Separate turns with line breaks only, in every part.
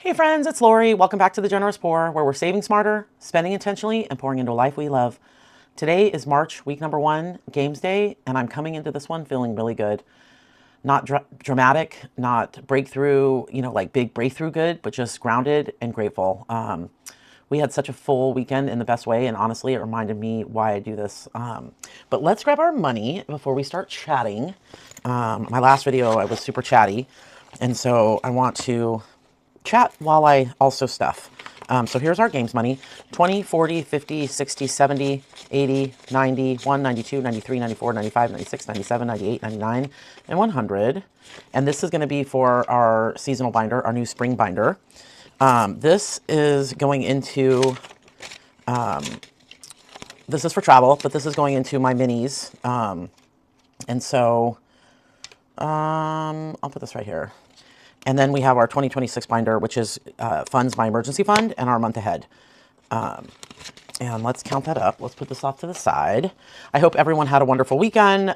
Hey friends, it's Lori. Welcome back to The Generous Poor, where we're saving smarter, spending intentionally, and pouring into a life we love. Today is March, week number 1, Games Day, and I'm coming into this one feeling really good. Not dramatic, not breakthrough, like big breakthrough good, but just grounded and grateful. We had such a full weekend in the best way, and honestly, it reminded me why I do this. But let's grab our money before we start chatting. My last video, I was super chatty, and so I want to chat while I also stuff. So here's our games money: 20, 40, 50, 60, 70, 80, 90, 1, 92, 93, 94, 95, 96, 97, 98, 99, and 100. And this is going to be for our seasonal binder, our new spring binder. This is going into, this is for travel, but this is going into my minis. And so I'll put this right here. And then we have our 2026 binder, which is funds my emergency fund and our month ahead. And let's count that up. Let's put this off to the side. I hope everyone had a wonderful weekend.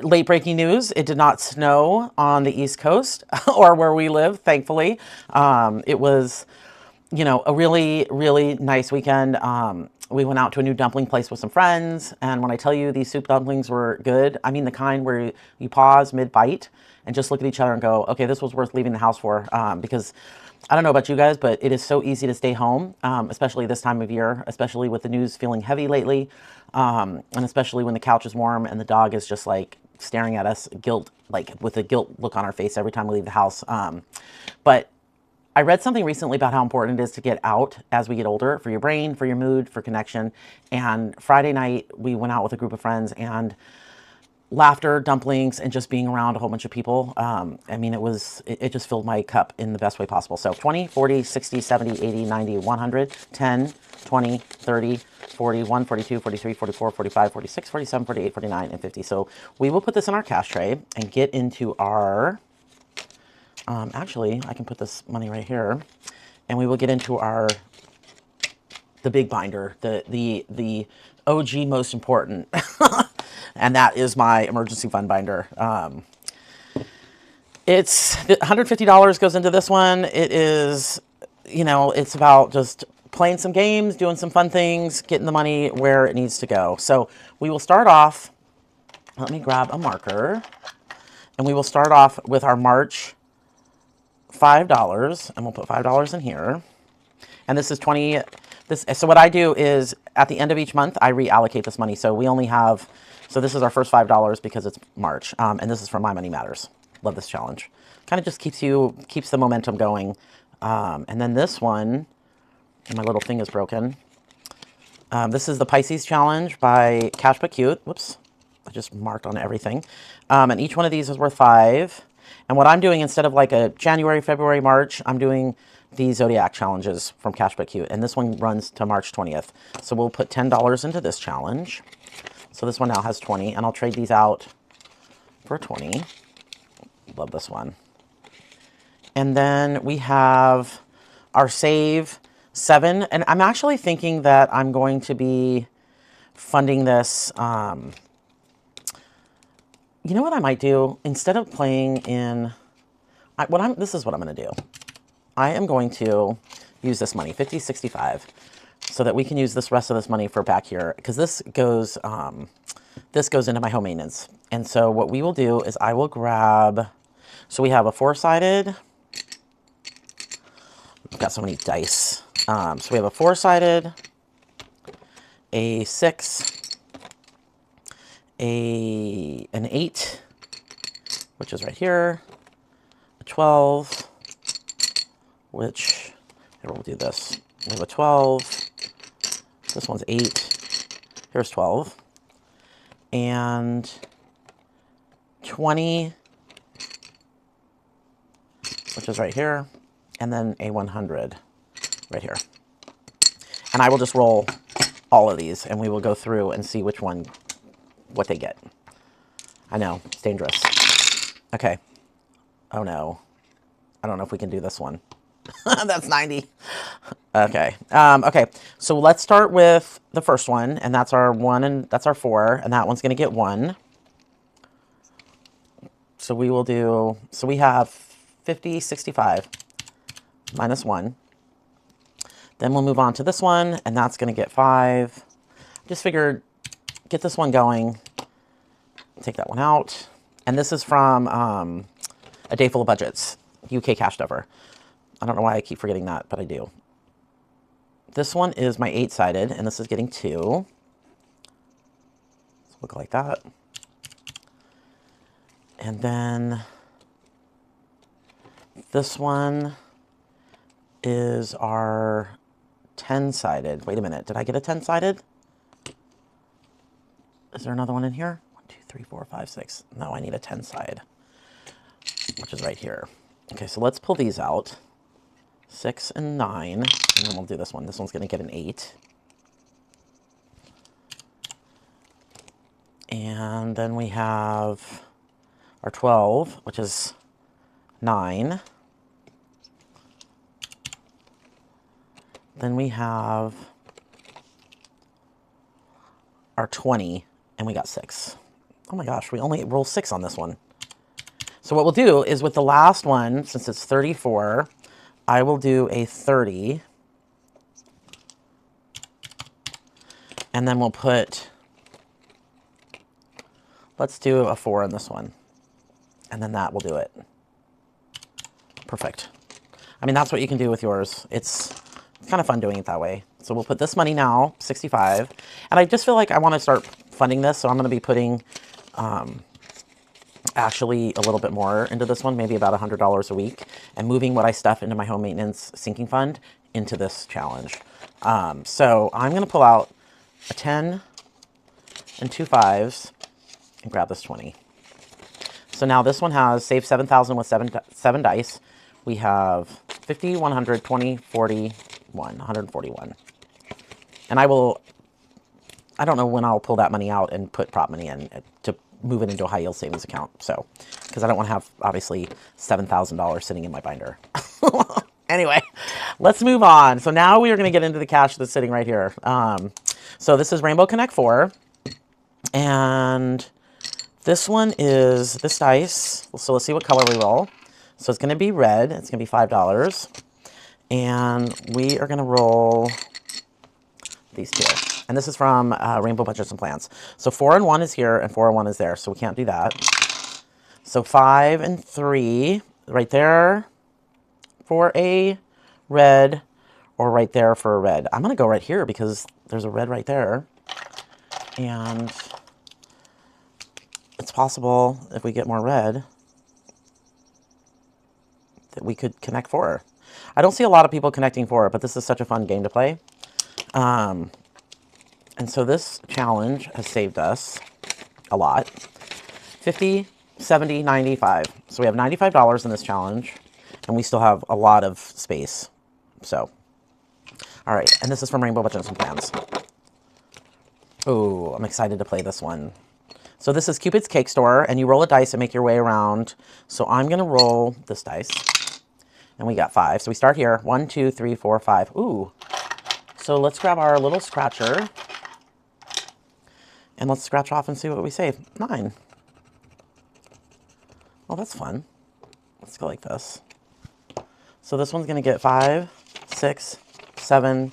Late breaking news, it did not snow on the East Coast or where we live, thankfully. It was, a really, really nice weekend. We went out to a new dumpling place with some friends. And when I tell you these soup dumplings were good, I mean the kind where you pause mid-bite and just look at each other and go, okay, this was worth leaving the house for. Because I don't know about you guys, but it is so easy to stay home, especially this time of year, especially with the news feeling heavy lately. And especially when the couch is warm and the dog is just like staring at us, with a guilt look on our face every time we leave the house. But I read something recently about how important it is to get out as we get older, for your brain, for your mood, for connection. And Friday night, we went out with a group of friends, and laughter, dumplings, and just being around a whole bunch of people. I mean, it just filled my cup in the best way possible. So 20, 40, 60, 70, 80, 90, 100, 10, 20, 30, 41, 42, 43, 44, 45, 46, 47, 48, 49, and 50. So we will put this in our cash tray and get into our, actually, I can put this money right here, and we will get into the big binder, the OG most important. And that is my emergency fund binder. It's $150 goes into this one. It is, it's about just playing some games, doing some fun things, getting the money where it needs to go. So we will start off, let me grab a marker, and we will start off with our March $5, and we'll put $5 in here. And this is 20, so what I do is at the end of each month, I reallocate this money. So we only have, so this is our first $5 because it's March, and this is from My Money Matters. Love this challenge. Kind of just keeps the momentum going. And then this one, and my little thing is broken. This is the Pisces challenge by Cash But Cute. Whoops, I just marked on everything. And each one of these is worth $5. And what I'm doing, instead of like a January, February, March, I'm doing these Zodiac challenges from Cash But Cute. And this one runs to March 20th. So we'll put $10 into this challenge. So this one now has 20, and I'll trade these out for 20. Love this one. And then we have our Save 7. And I'm actually thinking that I'm going to be funding this. You know what I might do? Instead of playing in, this is what I'm going to do. I am going to use this money, 50, 65, so that we can use this rest of this money for back here, because this goes into my home maintenance. And so what we will do is I will grab, so we have a 4-sided, we've got so many dice. So we have a 4-sided, a 6, an 8, which is right here, a 12, which, here we'll do this. We have a 12, this one's 8, here's 12, and 20, which is right here, and then a 100 right here. And I will just roll all of these, and we will go through and see which one, what they get. I know, it's dangerous. Okay. Oh no. I don't know if we can do this one. That's 90. Okay. Okay. So let's start with the first one, and that's our 1, and that's our 4, and that one's going to get 1. So we will do, so we have 50, 65. minus 1. Then we'll move on to this one, and that's going to get 5. Just figured, get this one going. Take that one out. And this is from A Day Full of Budgets, UK cashed over. I don't know why I keep forgetting that, but I do. This one is my 8-sided, and this is getting 2. Look like that. And then this one is our 10-sided. Wait a minute, did I get a 10-sided? Is there another one in here? 1, 2, 3, 4, 5, 6. No, I need a 10-side, which is right here. Okay, so let's pull these out. 6 and 9, and then we'll do this one. This one's going to get an 8. And then we have our 12, which is 9. Then we have our 20, and we got 6. Oh my gosh, we only roll 6 on this one. So what we'll do is with the last one, since it's 34, I will do a 30. And then we'll put, let's do a 4 on this one. And then that will do it. Perfect. I mean, that's what you can do with yours. It's kind of fun doing it that way. So we'll put this money now, 65. And I just feel like I want to start funding this. So I'm going to be putting actually a little bit more into this one, maybe about $100 a week, and moving what I stuff into my home maintenance sinking fund into this challenge. So I'm going to pull out a 10 and 2 5s and grab this 20. So now this one has save 7,000 with 7 dice. We have 50, 100, 20, 40, 141. And I don't know when I'll pull that money out and put prop money in to move it into a high yield savings account. So, because I don't want to have obviously $7,000 sitting in my binder. Anyway, let's move on. So now we are going to get into the cash that's sitting right here. So this is Rainbow Connect 4. And this one is this dice. So let's see what color we roll. So it's going to be red. It's going to be $5. And we are going to roll these 2. And this is from Rainbow Budgets and Plans. So 4 and 1 is here, and 4 and 1 is there. So we can't do that. So 5 and 3 right there for a red, or right there for a red. I'm going to go right here because there's a red right there. And it's possible if we get more red that we could connect 4. I don't see a lot of people connecting 4, but this is such a fun game to play. And so this challenge has saved us a lot. 50, 70, 95. So we have $95 in this challenge, and we still have a lot of space. So, all right. And this is from Rainbow Budgets and Plans. Oh, I'm excited to play this one. So this is Cupid's Cake Store, and you roll a dice and make your way around. So I'm going to roll this dice, and we got 5. So we start here. 1, 2, 3, 4, 5. Ooh. So let's grab our little scratcher. And let's scratch off and see what we save. 9. Well, that's fun. Let's go like this. So this one's going to get 5, 6, 7,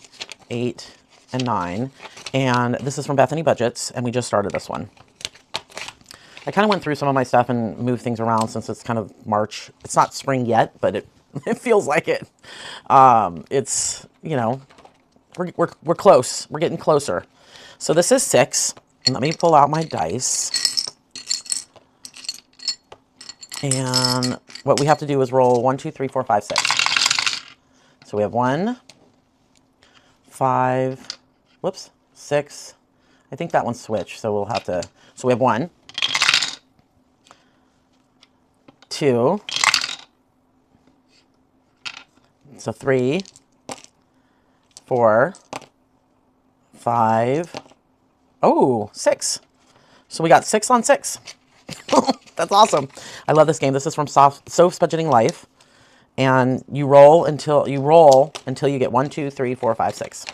8, and 9. And this is from Bethany Budgets, and we just started this one. I kind of went through some of my stuff and moved things around since it's kind of March. It's not spring yet, but it feels like it. It's, you know, we're close. We're getting closer. So this is 6. And let me pull out my dice. And what we have to do is roll 1, 2, 3, 4, 5, 6. So we have 1, 5, whoops, 6. I think that one's switched, so we'll have to, so we have 1, 2, so 3, 4, 5, oh, 6. So we got 6 on 6. That's awesome. I love this game. This is from Soph's Budgeting Life. And you roll until you get 1, 2, 3, 4, 5, 6.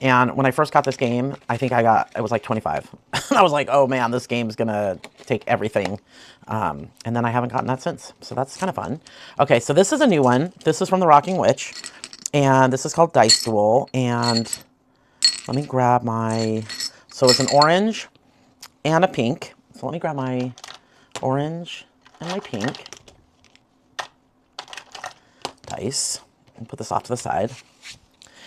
And when I first got this game, I think it was like 25. I was like, oh man, this game's gonna take everything. And then I haven't gotten that since. So that's kind of fun. Okay, so this is a new one. This is from the Rocking Witch. And this is called Dice Duel. And let me grab my, so it's an orange and a pink. So let me grab my orange and my pink dice and put this off to the side.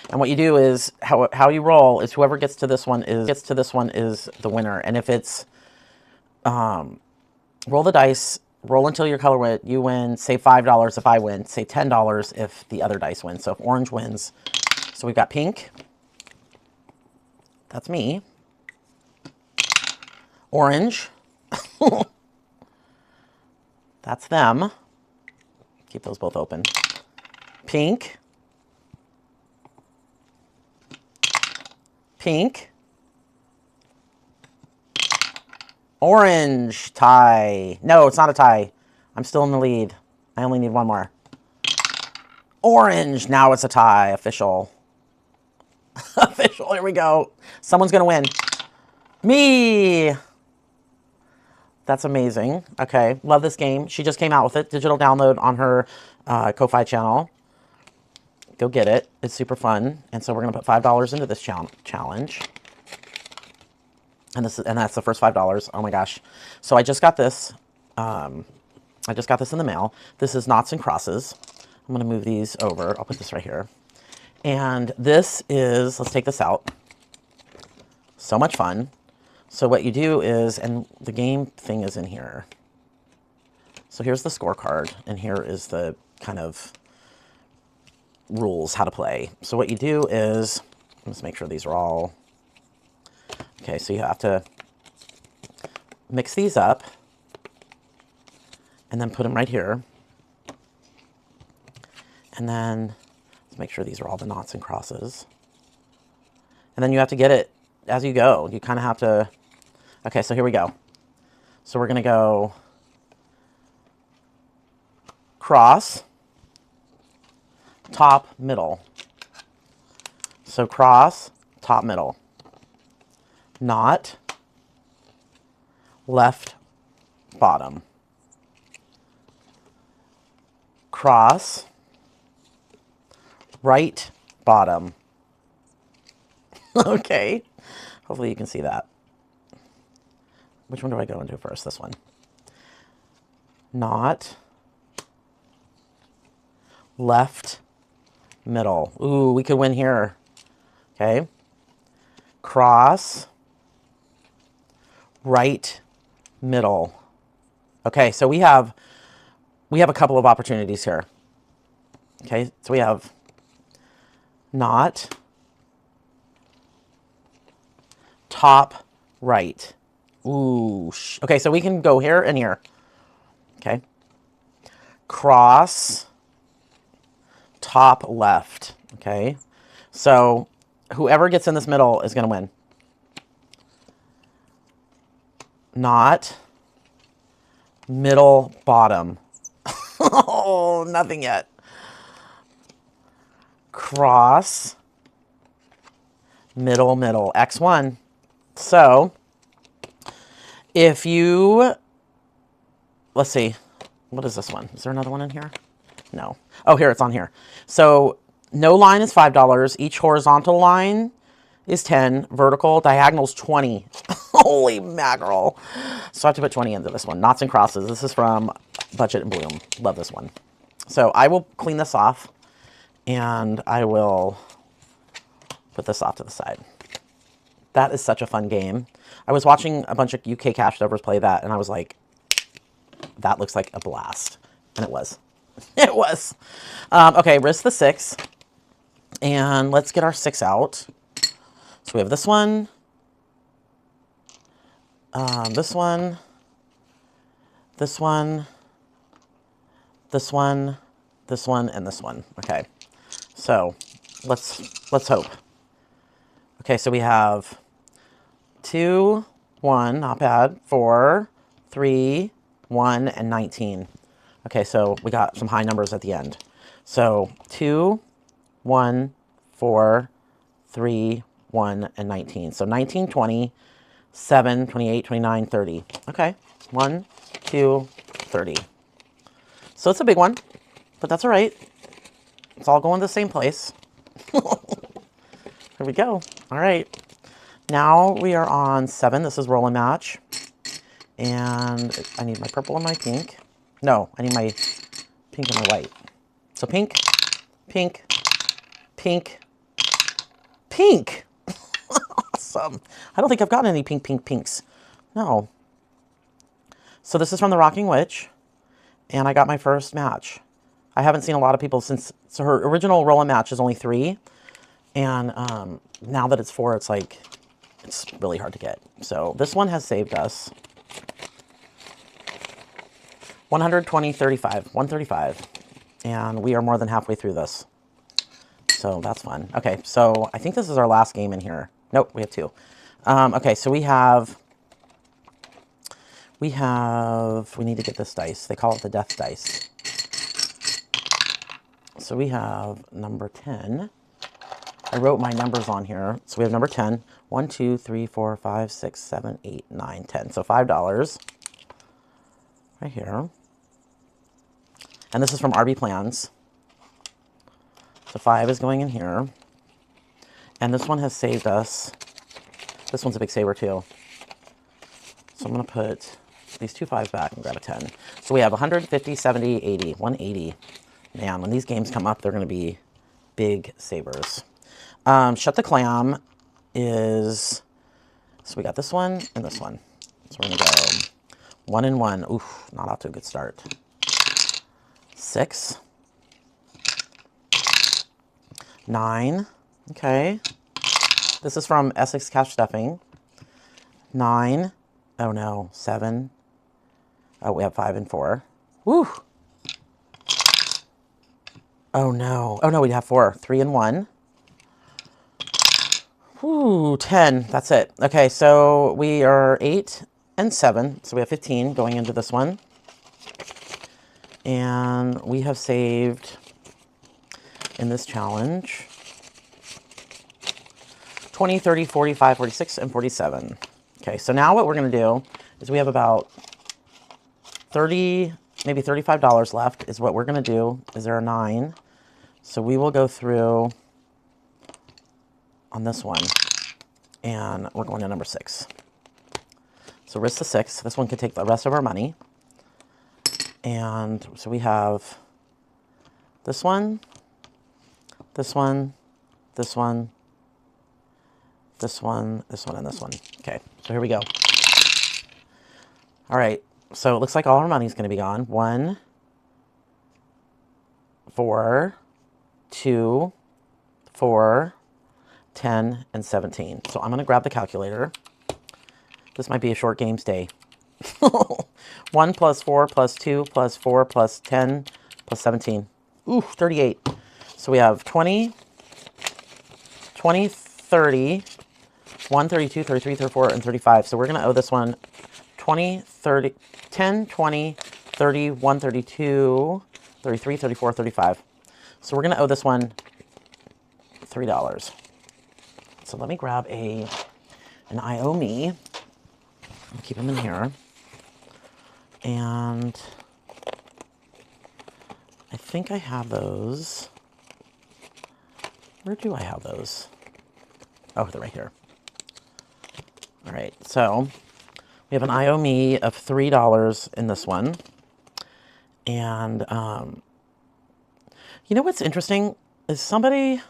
And what you do is, how you roll is whoever gets to this one is the winner. And if it's, roll the dice, roll until your color win, you win, say $5 if I win, say $10 if the other dice win. So if orange wins, so we've got pink, that's me, orange, that's them, keep those both open, pink, pink, orange, tie. No, it's not a tie. I'm still in the lead. I only need one more. Orange, now it's a tie. Official. Official, here we go. Someone's going to win. Me! That's amazing. Okay, love this game. She just came out with it. Digital download on her Ko-Fi channel. Go get it. It's super fun. And so we're going to put $5 into this challenge. And that's the first $5. Oh my gosh. So I just got this. I just got this in the mail. This is Noughts and Crosses. I'm going to move these over. I'll put this right here. And this is, let's take this out. So much fun. So what you do is, and the game thing is in here. So here's the scorecard, and here is the kind of rules, how to play. So what you do is, let's make sure these are all, okay, so you have to mix these up and then put them right here. And then let's make sure these are all the Noughts and Crosses. And then you have to get it as you go. You kind of have to, okay, so here we go. So we're going to go cross, top, middle. So cross, top, middle. Knot, left, bottom. Cross, right, bottom. Okay. Hopefully you can see that. Which one do I go into first? This one. Knot, left, middle. Ooh, we could win here. Okay. Cross, right, middle. Okay, so we have a couple of opportunities here. Okay, so we have knot, top, right. Ooh, okay, so we can go here and here. Okay. Cross, top, left. Okay. So whoever gets in this middle is going to win. Knot, middle, bottom. Oh, nothing yet. Cross, middle, middle. X1. So if you, let's see, what is this one? Is there another one in here? No. Oh, here, it's on here. So no line is $5. Each horizontal line is 10. Vertical, diagonal is 20. Holy mackerel. So I have to put 20 into this one. Noughts and Crosses. This is from Budget and Bloom. Love this one. So I will clean this off, and I will put this off to the side. That is such a fun game. I was watching a bunch of UK cash overs play that, and I was like, that looks like a blast. And it was. It was. Okay, risk the 6. And let's get our 6 out. So we have this one, this one, this one, this one, this one, and this one. Okay, so let's hope. Okay, so we have 2, 1, not bad, 4, 3, 1, and 19. Okay, so we got some high numbers at the end. So 2, 1, 4, 3, 1, and 19. So 19, 20, 7, 28, 29, 30. Okay, 1, 2, 30. So it's a big one, but that's all right. It's all going to the same place. Here we go. All right. Now we are on 7. This is roll and match. And I need my purple and my pink. No, I need my pink and my white. So pink, pink, pink, pink. Awesome. I don't think I've gotten any pinks. No. So this is from the Rocking Witch. And I got my first match. I haven't seen a lot of people since, so her original roll and match is only 3. And now that it's 4, it's like, it's really hard to get. So this one has saved us 120, 35, 135. And we are more than halfway through this. So that's fun. Okay, so I think this is our last game in here. Nope, we have 2. Okay, so we need to get this dice. They call it the death dice. So we have number 10. I wrote my numbers on here. So we have number 10. 1, 2, 3, 4, 5, 6, 7, 8, 9, 10. So $5 right here. And this is from RB Plans. So 5 is going in here. And this one has saved us. This one's a big saver too. So I'm going to put these 2 5s back and grab a 10. So we have 150, 70, 80, 180. Man, when these games come up, they're going to be big savers. Shut the Clam is, so we got this one and this one. So we're going to go 1 and 1. Oof, not off to a good start. 6. 9. Okay. This is from Essex Cash Stuffing. 9. Oh no, 7. Oh, we have 5 and 4. Woo! Oh no. Oh no, we have 4. 3 and 1. Ooh, 10. That's it. Okay, so we are 8 and 7. So we have 15 going into this one. And we have saved in this challenge 20, 30, 45, 46, and 47. Okay, so now what we're going to do is we have about 30, maybe $35 left is what we're going to do. Is there a 9? So we will go through on this one, and we're going to number 6. So risk the 6. This one could take the rest of our money. And so we have this one, this one, this one, this one, this one, and this one. Okay, so here we go. All right, so it looks like all our money is going to be gone. 1, 4, 2, 4, 10, and 17. So I'm going to grab the calculator. This might be a short games day. 1 plus 4 plus 2 plus 4 plus 10 plus 17. Ooh, 38. So we have 20, 20, 30, 1, 32, 33, 34, and 35. So we're going to owe this one 20, 30, 10, 20, 30, 1, 32, 33, 34, 35. So we're going to owe this one $3. So let me grab an I owe me. I'll keep them in here. And I think I have those. Where do I have those? Oh, they're right here. All right, so we have an I owe me of $3 in this one. And you know what's interesting is somebody,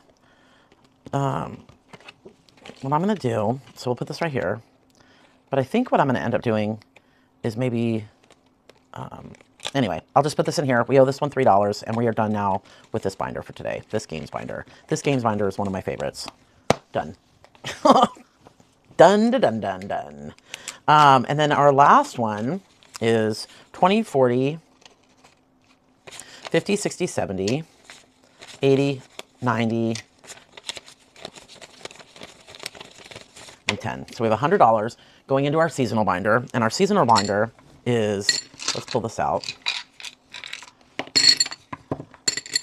what I'm going to do, so we'll put this right here. But I think what I'm going to end up doing is maybe, anyway, I'll just put this in here. We owe this one $3, and we are done now with this binder for today, this games binder. This games binder is one of my favorites. Done. Done, done, done, done. And then our last one is 20, 40, 50, 60, 70, 80, 90, and 10. So we have $100 going into our seasonal binder, and our seasonal binder is, let's pull this out.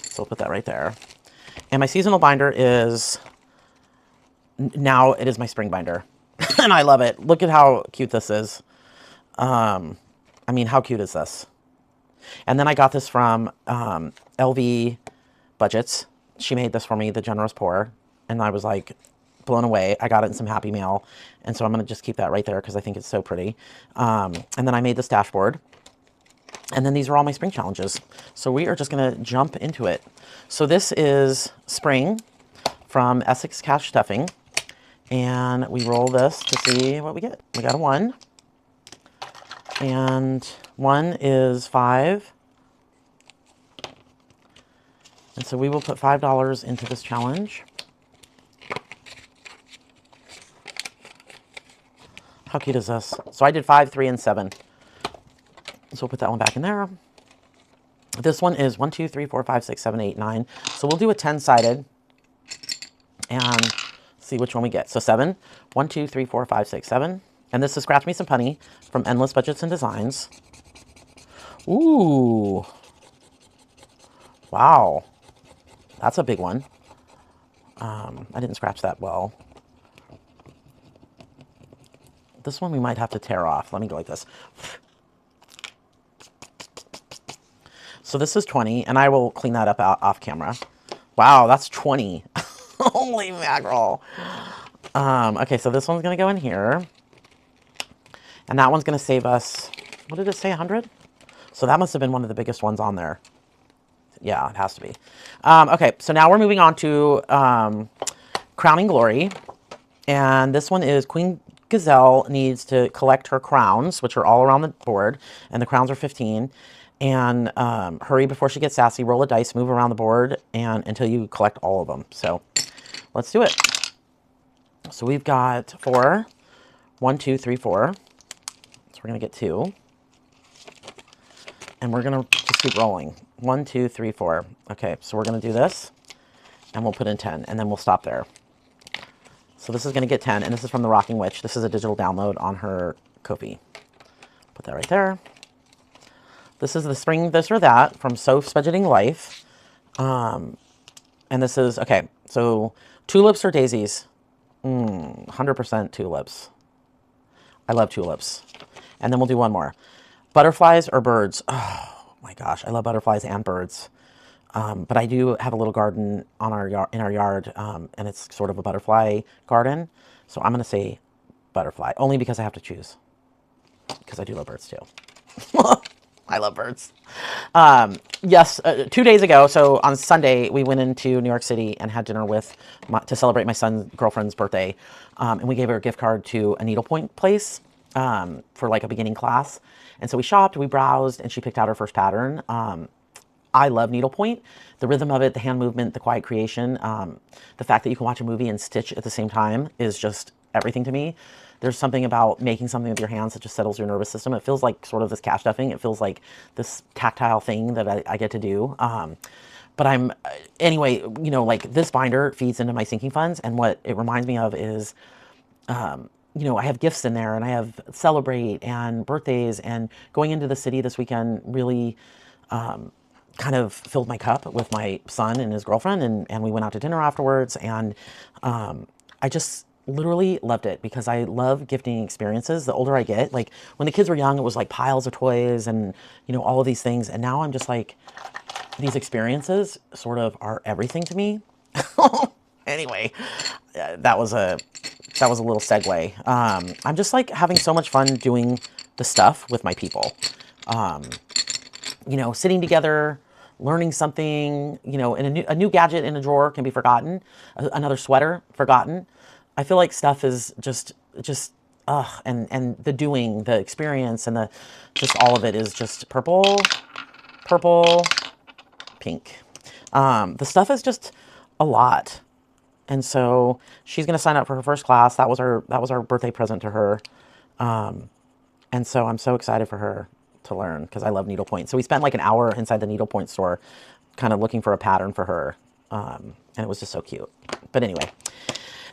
So we'll put that right there. And my seasonal binder is, now it is my spring binder. And I love it. Look at how cute this is. I mean, how cute is this? And then I got this from LV Budgets. She made this for me, the Generous Pour, and I was like blown away. I got it in some Happy Mail, and so I'm going to just keep that right there because I think it's so pretty. And then I made this dashboard, and then these are all my spring challenges. So we are just going to jump into it. So this is spring from Essex Cash Stuffing, and we roll this to see what we get. We got a 1, and 1 is 5. And so we will put $5 into this challenge. How cute is this? So I did 5, 3, and 7. So we'll put that one back in there. This one is 1, 2, 3, 4, 5, 6, 7, 8, 9. So we'll do a 10-sided and see which one we get. So 7, 1, 2, 3, 4, 5, 6, 7. And this is Scratch Me Some Punny from Endless Budgets and Designs. Ooh. Wow. That's a big one. I didn't scratch that well. This one we might have to tear off. Let me go like this. So this is 20, and I will clean that up off camera. Wow, that's 20. Holy mackerel. Okay, so this one's going to go in here. And that one's going to save us, what did it say, 100? So that must have been one of the biggest ones on there. Yeah, it has to be. Okay, so now we're moving on to Crowning Glory. And this one is Queen Gazelle needs to collect her crowns, which are all around the board. And the crowns are 15. And hurry before she gets sassy. Roll a dice, move around the board and until you collect all of them. So let's do it. So we've got 4. 1, 2, 3, 4. So we're going to get 2. And we're going to just keep rolling. 1, 2, 3, 4. Okay, so we're going to do this, and we'll put in 10, and then we'll stop there. So this is going to get 10, and this is from the Rocking Witch. This is a digital download on her Ko-fi. Put that right there. This is the Spring This or That from Soph's Budgeting Life. And this is, okay, so tulips or daisies? 100% tulips. I love tulips. And then we'll do one more. Butterflies or birds? Oh my gosh, I love butterflies and birds. But I do have a little garden on in our yard, and it's sort of a butterfly garden. So I'm going to say butterfly, only because I have to choose. Because I do love birds too. I love birds. Yes, 2 days ago, so on Sunday, we went into New York City and had dinner to celebrate my son's girlfriend's birthday. And we gave her a gift card to a needlepoint place for like a beginning class. And so we shopped, we browsed, and she picked out her first pattern. I love needlepoint. The rhythm of it, the hand movement, the quiet creation, the fact that you can watch a movie and stitch at the same time is just everything to me. There's something about making something with your hands that just settles your nervous system. It feels like sort of this cash stuffing. It feels like this tactile thing that I get to do. But anyway, you know, like this binder feeds into my sinking funds. And what it reminds me of is, you know, I have gifts in there and I have Celebrate and birthdays, and going into the city this weekend really kind of filled my cup with my son and his girlfriend. And we went out to dinner afterwards. And I just literally loved it because I love gifting experiences. The older I get, like when the kids were young, it was like piles of toys and, you know, all of these things. And now I'm just like, these experiences sort of are everything to me. Anyway, that was a little segue. I'm just like having so much fun doing the stuff with my people. You know, sitting together, learning something, you know, and a new gadget in a drawer can be forgotten. Another sweater, forgotten. I feel like stuff is just and the doing, the experience, and just all of it is just purple, pink. The stuff is just a lot. And so she's going to sign up for her first class. That was our birthday present to her. And so I'm so excited for her to learn because I love needlepoint. So we spent like an hour inside the needlepoint store kind of looking for a pattern for her. And it was just so cute. But anyway,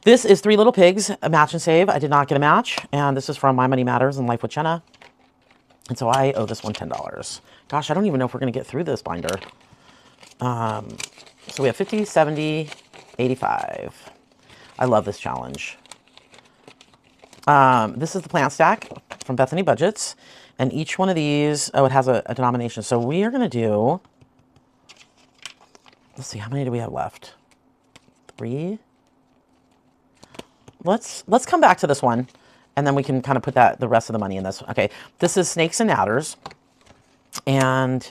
this is Three Little Pigs, a match and save. I did not get a match. And this is from My Money Matters and Life with Jenna. And so I owe this one $10. Gosh, I don't even know if we're going to get through this binder. So we have 50, 70, 85. I love this challenge. This is the plant stack from Bethany Budgets. And each one of these, oh, it has a denomination. So we are going to do, let's see, how many do we have left? 3. Let's come back to this one, and then we can kind of put the rest of the money in this. Okay, this is Snakes and Adders. And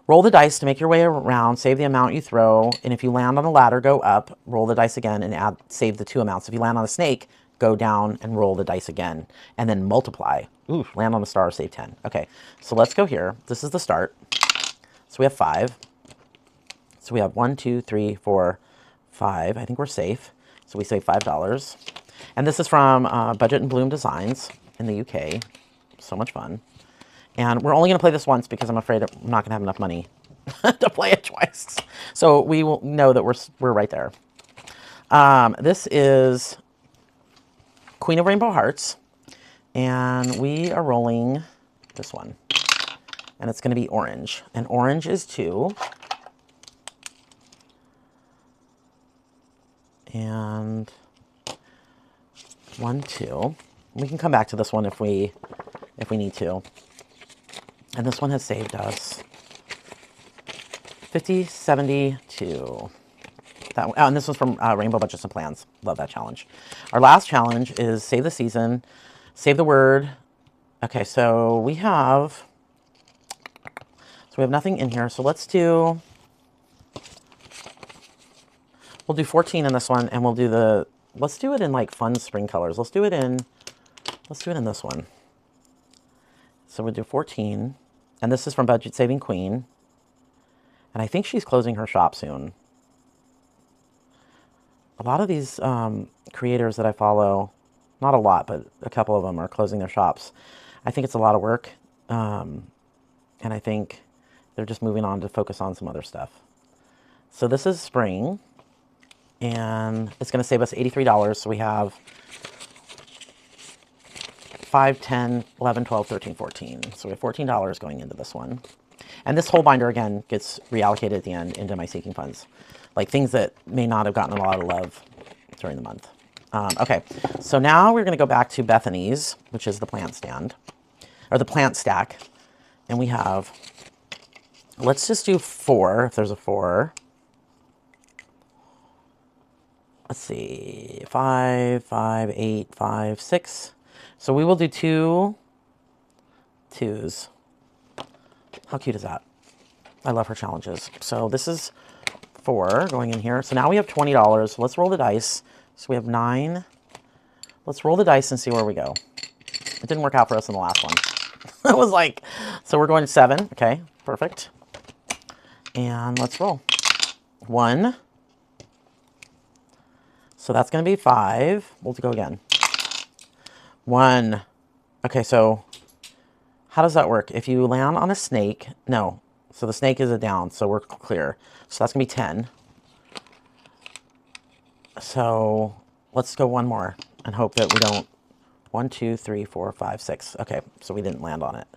roll the dice to make your way around, save the amount you throw, and if you land on a ladder, go up, roll the dice again, and save the 2 amounts. If you land on a snake, go down and roll the dice again, and then multiply. Ooh, land on a star, save 10. Okay, so let's go here. This is the start. So we have 5. So we have 1, 2, 3, 4, 5. I think we're safe. So we save $5. And this is from Budget and Bloom Designs in the UK. So much fun. And we're only going to play this once because I'm afraid I'm not going to have enough money to play it twice. So we will know that we're right there. This is Queen of Rainbow Hearts. And we are rolling this one. And it's going to be orange. And orange is 2. And 1, 2. We can come back to this one if we need to. And this one has saved us 50, 72. That one, oh, and this one's from Rainbow Budgets and Plans. Love that challenge. Our last challenge is Save the Season, Save the Word. Okay, so we have nothing in here. So let's do, we'll do 14 in this one, and we'll do let's do it in like fun spring colors. Let's do it in this one. So we'll do 14. And this is from Budget Saving Queen. And I think she's closing her shop soon. A lot of these creators that I follow, not a lot, but a couple of them are closing their shops. I think it's a lot of work. And I think they're just moving on to focus on some other stuff. So this is spring. And it's going to save us $83. So we have 5, 10, 11, 12, 13, 14. So we have $14 going into this one. And this whole binder, again, gets reallocated at the end into my sinking funds. Like things that may not have gotten a lot of love during the month. Okay, so now we're going to go back to Bethany's, which is the plant stand, or the plant stack. And we have, let's just do 4, if there's a 4. Let's see, 5, 5, 8, 5, 6. So we will do 2 2s. How cute is that? I love her challenges. So this is 4 going in here. So now we have $20. Let's roll the dice. So we have 9. Let's roll the dice and see where we go. It didn't work out for us in the last one. It was like, so we're going to 7. Okay, perfect. And let's roll. 1. So that's going to be 5. We'll go again. 1. Okay, so how does that work? If you land on a snake, no. So the snake is a down, so we're clear. So that's going to be 10. So let's go 1 more and hope that we don't. 1, 2, 3, 4, 5, 6. Okay, so we didn't land on it.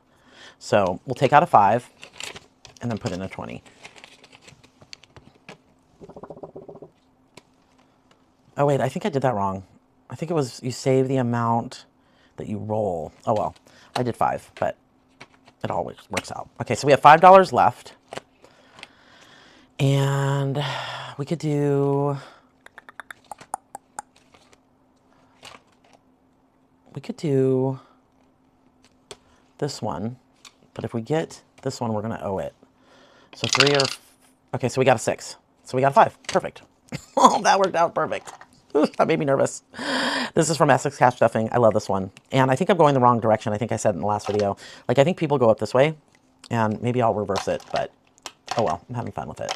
So we'll take out a 5 and then put in a 20. Oh, wait, I think I did that wrong. I think it was you save the amount that you roll. Oh, well, I did 5, but it always works out. Okay, so we have $5 left. And we could do... We could do this one. But if we get this one, we're going to owe it. So 3 or... Okay, so we got a 6. So we got a 5. Perfect. Oh, that worked out perfect. That made me nervous. This is from Essex Cash Stuffing. I love this one. And I think I'm going the wrong direction. I think I said in the last video. Like, I think people go up this way. And maybe I'll reverse it. But, oh well. I'm having fun with it.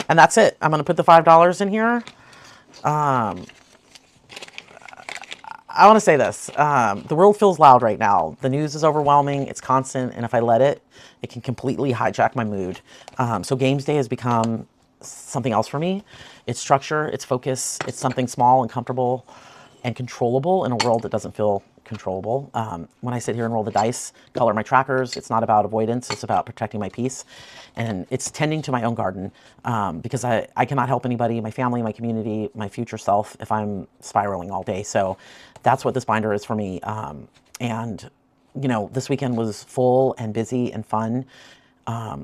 And that's it. I'm going to put the $5 in here. I want to say this. The world feels loud right now. The news is overwhelming. It's constant. And if I let it, it can completely hijack my mood. So Games Day has become something else for me. It's structure, it's focus, it's something small and comfortable and controllable in a world that doesn't feel controllable. When I sit here and roll the dice, color my trackers, it's not about avoidance, it's about protecting my peace. And it's tending to my own garden, because I cannot help anybody, my family, my community, my future self, if I'm spiraling all day. So that's what this binder is for me. And, you know, this weekend was full and busy and fun.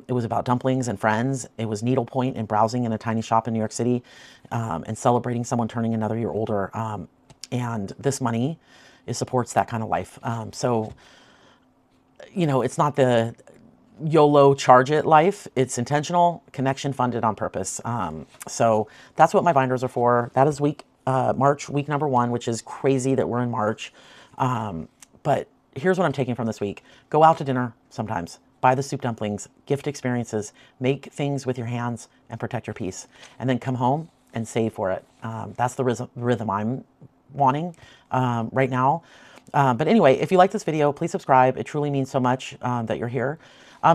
It was about dumplings and friends. It was needlepoint and browsing in a tiny shop in New York City, and celebrating someone turning another year older. And this money, it supports that kind of life. So, you know, it's not the YOLO charge it life. It's intentional, connection funded on purpose. So that's what my binders are for. That is March, week number 1, which is crazy that we're in March. But here's what I'm taking from this week. Go out to dinner sometimes. Buy the soup dumplings, gift experiences, make things with your hands, and protect your peace. And then come home and save for it. That's the rhythm I'm wanting right now. But anyway, if you like this video, please subscribe. It truly means so much that you're here.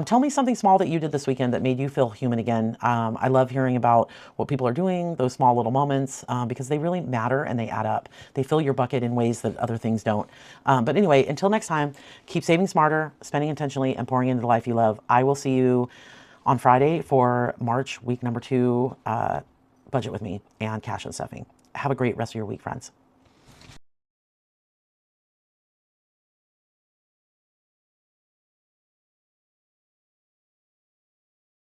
Tell me something small that you did this weekend that made you feel human again. I love hearing about what people are doing, those small little moments, because they really matter and they add up. They fill your bucket in ways that other things don't. But anyway, until next time, keep saving smarter, spending intentionally, and pouring into the life you love. I will see you on Friday for March, week number 2, budget with me and cash and stuffing. Have a great rest of your week, friends.